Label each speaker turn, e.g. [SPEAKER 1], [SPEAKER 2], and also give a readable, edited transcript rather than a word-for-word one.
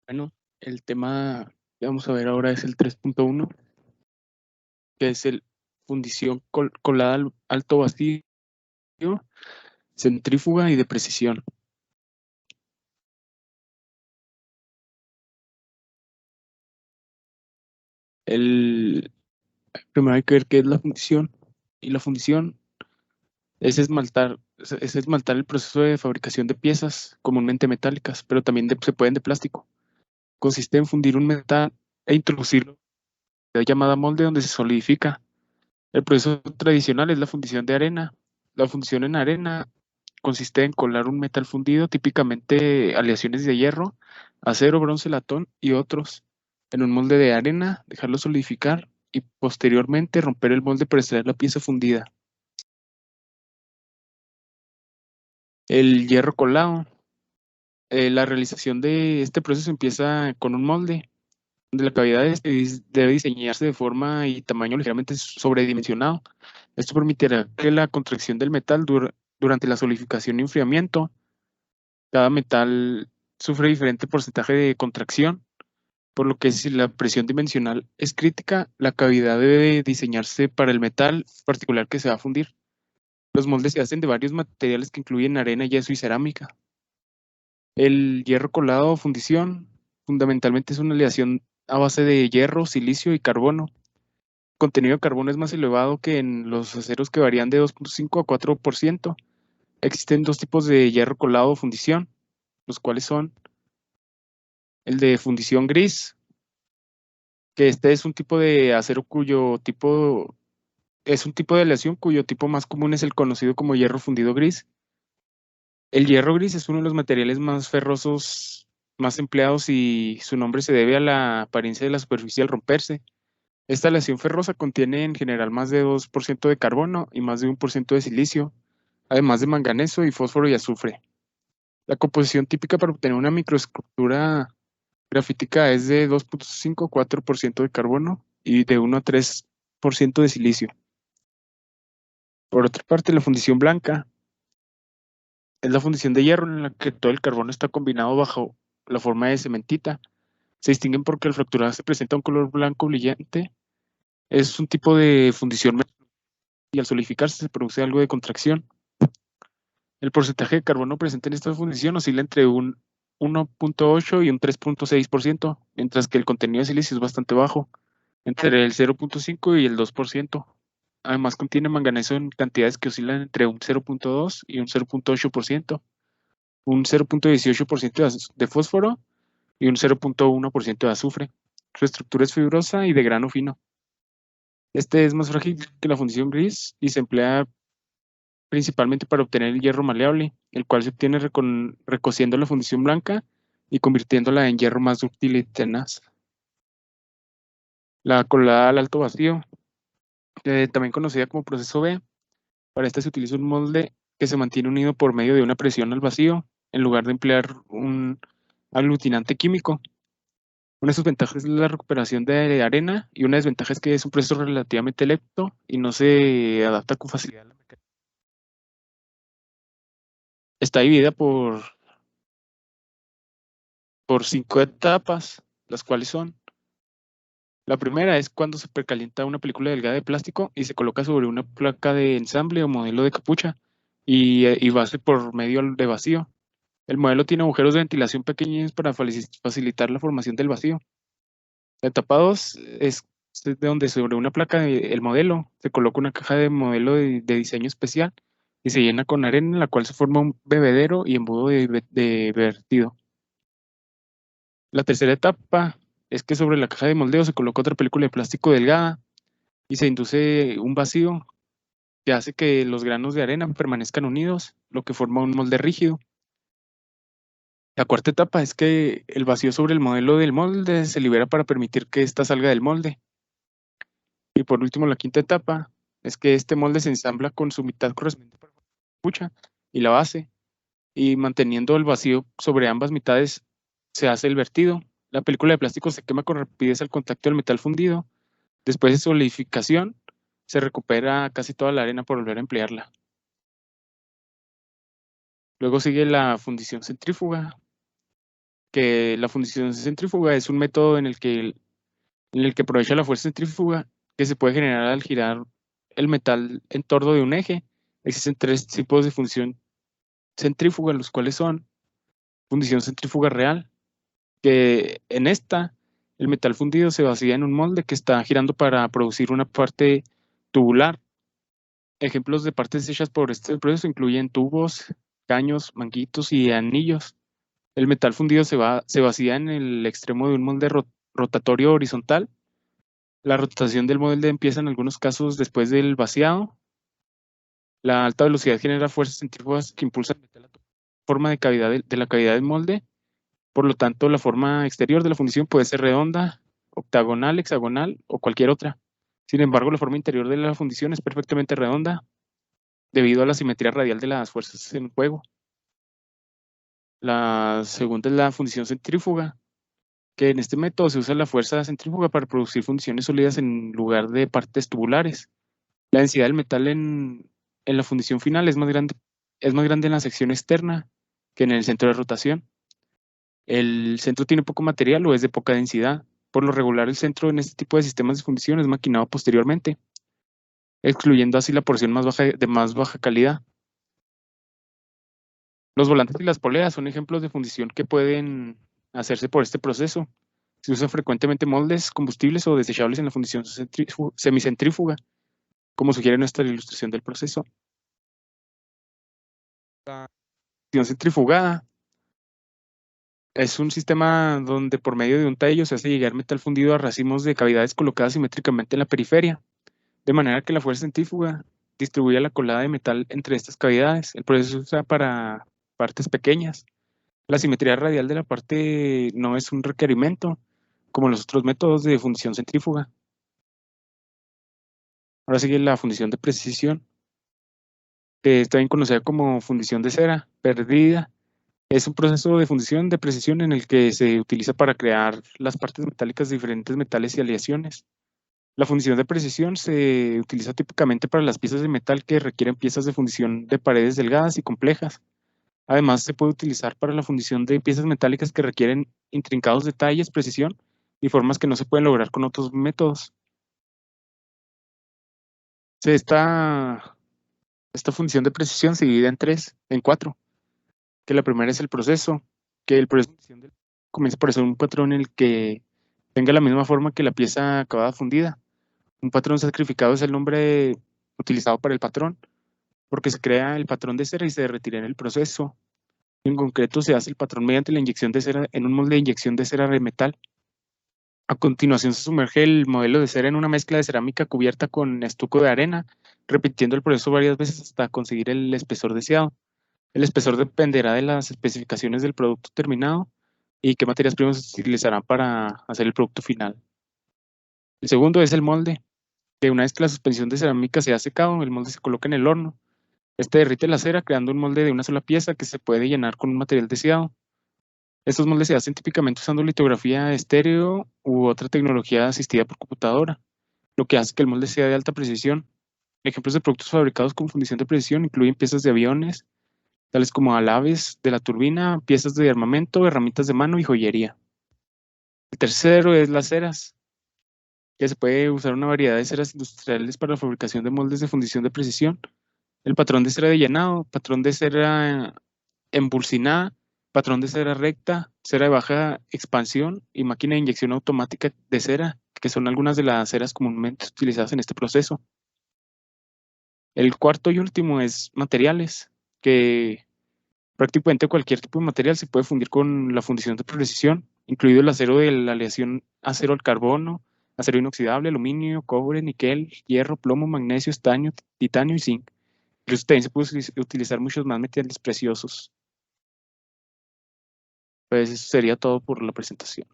[SPEAKER 1] Bueno, el tema que vamos a ver ahora es el 3.1, que es el fundición colada al alto vacío, centrífuga y de precisión. El, Primero hay que ver qué es la fundición. Y la fundición es esmaltar el proceso de fabricación de piezas comúnmente metálicas, pero también se pueden de plástico. Consiste en fundir un metal e introducirlo en la llamada molde donde se solidifica. El proceso tradicional es la fundición de arena. La fundición en arena consiste en colar un metal fundido, típicamente aleaciones de hierro, acero, bronce, latón y otros, en un molde de arena, dejarlo solidificar y posteriormente romper el molde para extraer la pieza fundida. El hierro colado. La realización de este proceso empieza con un molde, donde la cavidad debe diseñarse de forma y tamaño ligeramente sobredimensionado. Esto permitirá que la contracción del metal durante la solidificación y enfriamiento. Cada metal sufre diferente porcentaje de contracción, por lo que si la presión dimensional es crítica, la cavidad debe diseñarse para el metal particular que se va a fundir. Los moldes se hacen de varios materiales que incluyen arena, yeso y cerámica. El hierro colado o fundición fundamentalmente es una aleación a base de hierro, silicio y carbono. El contenido de carbono es más elevado que en los aceros, que varían de 2.5 a 4%. Existen dos tipos de hierro colado o fundición, los cuales son el de fundición gris, que este es un tipo de acero cuyo tipo es un tipo de aleación cuyo tipo más común es el conocido como hierro fundido gris. El hierro gris es uno de los materiales más ferrosos más empleados, y su nombre se debe a la apariencia de la superficie al romperse. Esta aleación ferrosa contiene en general más de 2% de carbono y más de 1% de silicio, además de manganeso y fósforo y azufre. La composición típica para obtener una microestructura grafítica es de 2.5 a 4% de carbono y de 1 a 3% de silicio. Por otra parte, la fundición blanca es la fundición de hierro en la que todo el carbono está combinado bajo la forma de cementita. Se distinguen porque al fracturar se presenta un color blanco brillante. Es un tipo de fundición y al solidificarse se produce algo de contracción. El porcentaje de carbono presente en esta fundición oscila entre un 1.8 y un 3.6%, mientras que el contenido de silicio es bastante bajo, entre el 0.5 y el 2%. Además, contiene manganeso en cantidades que oscilan entre un 0.2 y un 0.8%, un 0.18% de fósforo y un 0.1% de azufre. Su estructura es fibrosa y de grano fino. Este es más frágil que la fundición gris y se emplea principalmente para obtener el hierro maleable, el cual se obtiene recociendo la fundición blanca y convirtiéndola en hierro más dúctil y tenaz. La colada al alto vacío, también conocida como proceso B. Para esta se utiliza un molde que se mantiene unido por medio de una presión al vacío, en lugar de emplear un aglutinante químico. Una de sus ventajas es la recuperación de arena, y una desventaja es que es un proceso relativamente lento y no se adapta con facilidad a la mecánica. Está dividida por 5 etapas, las cuales son: la primera es cuando se precalienta una película delgada de plástico y se coloca sobre una placa de ensamble o modelo de capucha y base por medio de vacío. El modelo tiene agujeros de ventilación pequeños para facilitar la formación del vacío. La etapa 2 es de donde sobre una placa del modelo se coloca una caja de modelo de diseño especial y se llena con arena, en la cual se forma un bebedero y embudo de vertido. La tercera etapa es que sobre la caja de moldeo se coloca otra película de plástico delgada y se induce un vacío que hace que los granos de arena permanezcan unidos, lo que forma un molde rígido. La cuarta etapa es que el vacío sobre el modelo del molde se libera para permitir que ésta salga del molde. Y por último, la quinta etapa es que este molde se ensambla con su mitad correspondiente para la capucha y la base, y manteniendo el vacío sobre ambas mitades se hace el vertido. La película de plástico se quema con rapidez al contacto del metal fundido. Después de solidificación, se recupera casi toda la arena por volver a emplearla. Luego sigue la fundición centrífuga, que la fundición centrífuga es un método en el que aprovecha la fuerza centrífuga que se puede generar al girar el metal en torno de un eje. Existen tres tipos de fundición centrífuga, los cuales son fundición centrífuga real, que en esta el metal fundido se vacía en un molde que está girando para producir una parte tubular. Ejemplos de partes hechas por este proceso incluyen tubos, caños, manguitos y anillos. El metal fundido se vacía en el extremo de un molde rotatorio horizontal. La rotación del molde empieza en algunos casos después del vaciado. La alta velocidad genera fuerzas centrífugas que impulsan el metal a tomar forma de cavidad de la cavidad del molde. Por lo tanto, la forma exterior de la fundición puede ser redonda, octagonal, hexagonal o cualquier otra. Sin embargo, la forma interior de la fundición es perfectamente redonda debido a la simetría radial de las fuerzas en juego. La segunda es la fundición centrífuga, que en este método se usa la fuerza centrífuga para producir fundiciones sólidas en lugar de partes tubulares. La densidad del metal en la fundición final es más grande en la sección externa que en el centro de rotación. El centro tiene poco material o es de poca densidad. Por lo regular, el centro en este tipo de sistemas de fundición es maquinado posteriormente, excluyendo así la porción de más baja calidad. Los volantes y las poleas son ejemplos de fundición que pueden hacerse por este proceso. Se usan frecuentemente moldes, combustibles o desechables en la fundición semicentrífuga, como sugiere nuestra ilustración del proceso. La fundición centrifugada es un sistema donde por medio de un tallo se hace llegar metal fundido a racimos de cavidades colocadas simétricamente en la periferia, de manera que la fuerza centrífuga distribuye la colada de metal entre estas cavidades. El proceso se usa para partes pequeñas. La simetría radial de la parte no es un requerimiento, como los otros métodos de fundición centrífuga. Ahora sigue la fundición de precisión, que está bien conocida como fundición de cera perdida. Es un proceso de fundición de precisión en el que se utiliza para crear las partes metálicas de diferentes metales y aleaciones. La fundición de precisión se utiliza típicamente para las piezas de metal que requieren piezas de fundición de paredes delgadas y complejas. Además, se puede utilizar para la fundición de piezas metálicas que requieren intrincados detalles, precisión y formas que no se pueden lograr con otros métodos. Esta fundición de precisión se divide en cuatro, que la primera es el proceso, que el proceso comienza por ser un patrón en el que tenga la misma forma que la pieza acabada fundida. Un patrón sacrificado es el nombre utilizado para el patrón, porque se crea el patrón de cera y se derretirá en el proceso. En concreto, se hace el patrón mediante la inyección de cera en un molde de inyección de cera de metal. A continuación, se sumerge el modelo de cera en una mezcla de cerámica cubierta con estuco de arena, repitiendo el proceso varias veces hasta conseguir el espesor deseado. El espesor dependerá de las especificaciones del producto terminado y qué materias primas se utilizarán para hacer el producto final. El segundo es el molde, que una vez que la suspensión de cerámica se ha secado, el molde se coloca en el horno. Este derrite la cera creando un molde de una sola pieza que se puede llenar con un material deseado. Estos moldes se hacen típicamente usando litografía estéreo u otra tecnología asistida por computadora, lo que hace que el molde sea de alta precisión. Ejemplos de productos fabricados con fundición de precisión incluyen piezas de aviones, tales como alaves de la turbina, piezas de armamento, herramientas de mano y joyería. El tercero es las ceras, que se puede usar una variedad de ceras industriales para la fabricación de moldes de fundición de precisión. El patrón de cera de llenado, patrón de cera embulsinada, patrón de cera recta, cera de baja expansión y máquina de inyección automática de cera, que son algunas de las ceras comúnmente utilizadas en este proceso. El cuarto y último es materiales, que prácticamente cualquier tipo de material se puede fundir con la fundición de precisión, incluido el acero de la aleación acero al carbono, acero inoxidable, aluminio, cobre, níquel, hierro, plomo, magnesio, estaño, titanio y zinc. Incluso también se puede utilizar muchos más metales preciosos. Pues eso sería todo por la presentación.